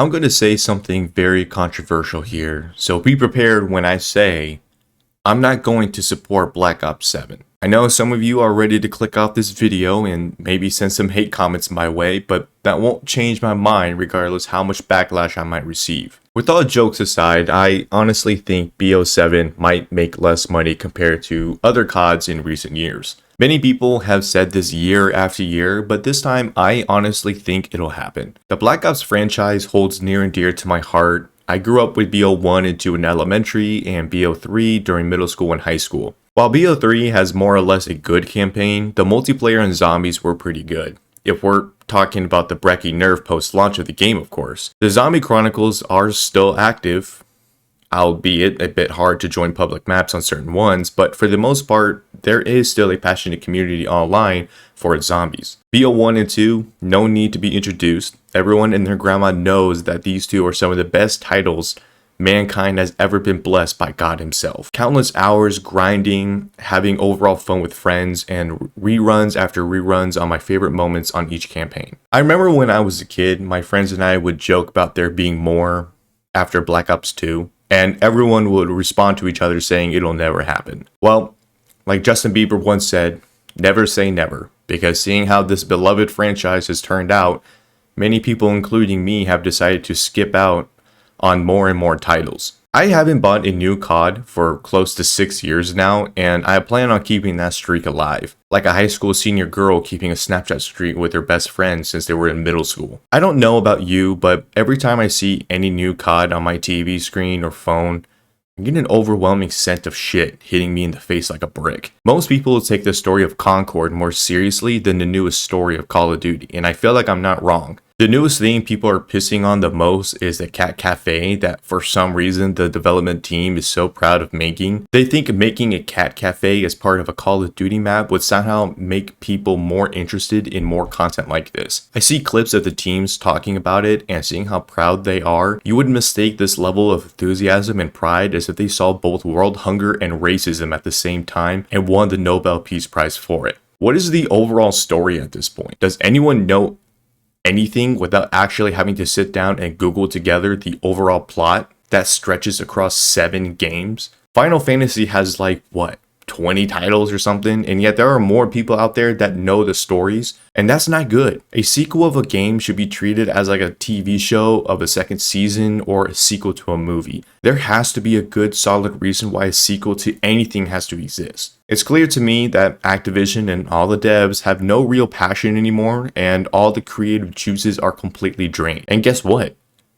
I'm going to say something very controversial here, so be prepared when I say I'm not going to support Black Ops 7. I know some of you are ready to click off this video and maybe send some hate comments my way, but that won't change my mind regardless how much backlash I might receive. With all jokes aside, I honestly think BO7 might make less money compared to other CODs in recent years. Many people have said this year after year, but this time I honestly think it'll happen. The Black Ops franchise holds near and dear to my heart. I grew up with BO1 and 2 in elementary and BO3 during middle school and high school. While BO3 has more or less a good campaign, the multiplayer and zombies were pretty good. If we're talking about the Brecci nerf post-launch of the game, of course. The Zombie Chronicles are still active, albeit a bit hard to join public maps on certain ones, but for the most part, there is still a passionate community online for its zombies. BO1 and 2, no need to be introduced. Everyone and their grandma knows that these two are some of the best titles mankind has ever been blessed by God himself. Countless hours grinding, having overall fun with friends, and reruns after reruns on my favorite moments on each campaign. I remember when I was a kid, my friends and I would joke about there being more after Black Ops 2, and everyone would respond to each other saying it'll never happen. Well, like Justin Bieber once said, never say never, because seeing how this beloved franchise has turned out, many people, including me, have decided to skip out on more and more titles. I haven't bought a new COD for close to 6 years now, and I plan on keeping that streak alive, like a high school senior girl keeping a Snapchat streak with her best friend since they were in middle school. I don't know about you, but every time I see any new COD on my TV screen or phone, I get an overwhelming scent of shit hitting me in the face like a brick. Most people take the story of Concord more seriously than the newest story of Call of Duty, and I feel like I'm not wrong. The newest thing people are pissing on the most is the Cat Cafe that for some reason the development team is so proud of making. They think making a Cat Cafe as part of a Call of Duty map would somehow make people more interested in more content like this. I see clips of the teams talking about it and seeing how proud they are. You would mistake this level of enthusiasm and pride as if they saw both world hunger and racism at the same time and won the Nobel Peace Prize for it. What is the overall story at this point? Does anyone know anything without actually having to sit down and Google together the overall plot that stretches across 7 games? Final Fantasy has like, 20 titles or something, and yet there are more people out there that know the stories, and that's not good. A sequel of a game should be treated as like a TV show of a second season or a sequel to a movie. There has to be a good solid reason why a sequel to anything has to exist. It's clear to me that Activision and all the devs have no real passion anymore, and all the creative juices are completely drained. And guess what?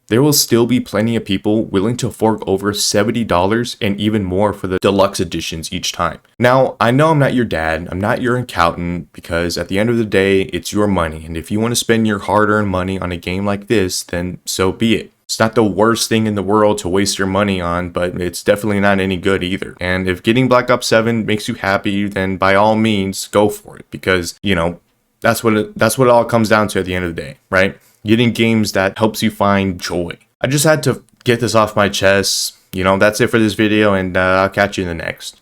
There will still be plenty of people willing to fork over $70 and even more for the deluxe editions each time. Now, I know I'm not your dad, I'm not your accountant, because at the end of the day, it's your money, and if you want to spend your hard-earned money on a game like this, then so be it. It's not the worst thing in the world to waste your money on, but it's definitely not any good either. And if getting Black Ops 7 makes you happy, then by all means, go for it, because, that's what it all comes down to at the end of the day, right? Getting games that helps you find joy. I just had to get this off my chest. That's it for this video, and I'll catch you in the next.